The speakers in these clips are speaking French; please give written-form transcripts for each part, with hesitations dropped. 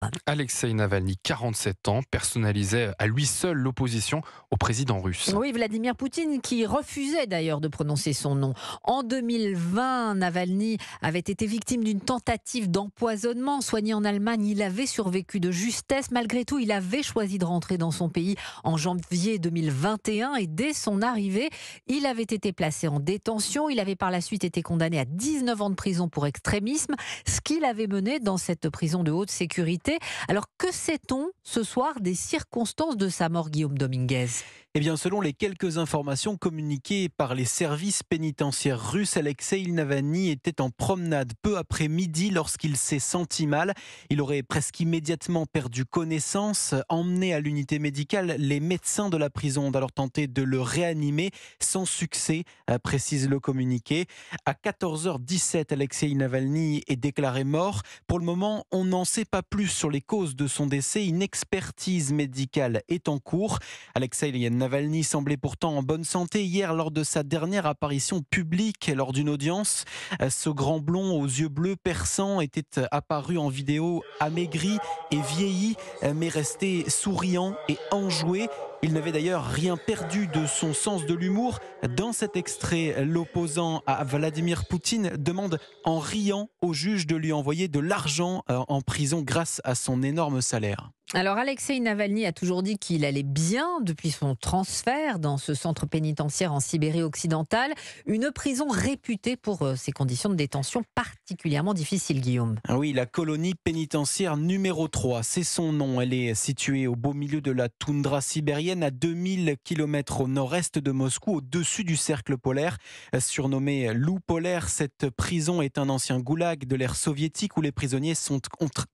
programme. Alexeï Navalny, 47 ans, personnalisait à lui seul l'opposition au président russe. Oui, Vladimir Poutine qui refusait d'ailleurs de prononcer son nom. En 2020, Navalny avait été victime d'une tentative d'empoisonnement. Soigné en Allemagne, il avait survécu de justesse. Malgré tout, il avait choisi de rentrer dans son pays en janvier 2021 et dès son arrivée, il avait été placé en détention. Il avait par la suite été condamné à 19 ans de prison pour extrémisme, ce qu'il avait mené dans cette prison de haute sécurité. Alors que sait-on ce soir des circonstances de sa mort, Guillaume Dominguez ? Eh bien, selon les quelques informations communiquées par les services pénitentiaires russes, Alexeï Navalny était en promenade peu après midi lorsqu'il s'est senti mal. Il aurait presque immédiatement perdu connaissance. Emmené à l'unité médicale, les médecins de la prison ont alors tenté de le réanimer sans succès, précise le communiqué. À 14h17, Alexeï Navalny est déclaré mort. Pour le moment, on n'en sait pas plus sur les causes de son décès. Une expertise médicale est en cours. Alexeï Navalny semblait pourtant en bonne santé hier lors de sa dernière apparition publique lors d'une audience. Ce grand blond aux yeux bleus perçants était apparu en vidéo amaigri et vieilli, mais resté souriant et enjoué. Il n'avait d'ailleurs rien perdu de son sens de l'humour. Dans cet extrait, l'opposant à Vladimir Poutine demande en riant au juge de lui envoyer de l'argent en prison grâce à son énorme salaire. Alors Alexeï Navalny a toujours dit qu'il allait bien depuis son transfert dans ce centre pénitentiaire en Sibérie occidentale, une prison réputée pour ses conditions de détention particulièrement difficiles, Guillaume. Oui, la colonie pénitentiaire numéro 3, c'est son nom. Elle est située au beau milieu de la toundra sibérienne, à 2000 km au nord-est de Moscou, au-dessus du cercle polaire. Surnommée loup polaire, cette prison est un ancien goulag de l'ère soviétique où les prisonniers sont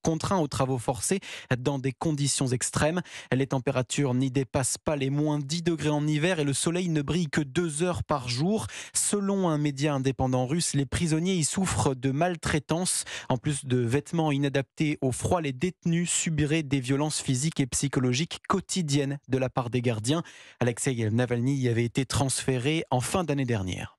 contraints aux travaux forcés dans des conditions extrêmes. Les températures n'y dépassent pas les moins 10 degrés en hiver et le soleil ne brille que 2 heures par jour. Selon un média indépendant russe, les prisonniers y souffrent de maltraitance. En plus de vêtements inadaptés au froid, les détenus subiraient des violences physiques et psychologiques quotidiennes de la part des gardiens. Alexeï Navalny y avait été transféré en fin d'année dernière.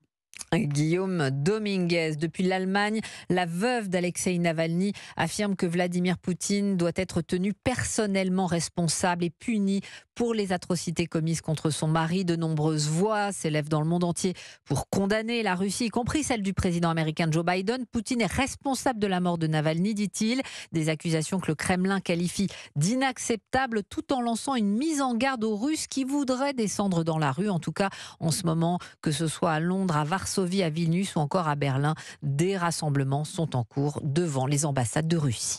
Guillaume Dominguez. Depuis l'Allemagne, la veuve d'Alexeï Navalny affirme que Vladimir Poutine doit être tenu personnellement responsable et puni pour les atrocités commises contre son mari. De nombreuses voix s'élèvent dans le monde entier pour condamner la Russie, y compris celle du président américain Joe Biden. Poutine est responsable de la mort de Navalny, dit-il. Des accusations que le Kremlin qualifie d'inacceptables tout en lançant une mise en garde aux Russes qui voudraient descendre dans la rue. En tout cas, en ce moment, que ce soit à Londres, à Varsovie, à Vilnius ou encore à Berlin, des rassemblements sont en cours devant les ambassades de Russie.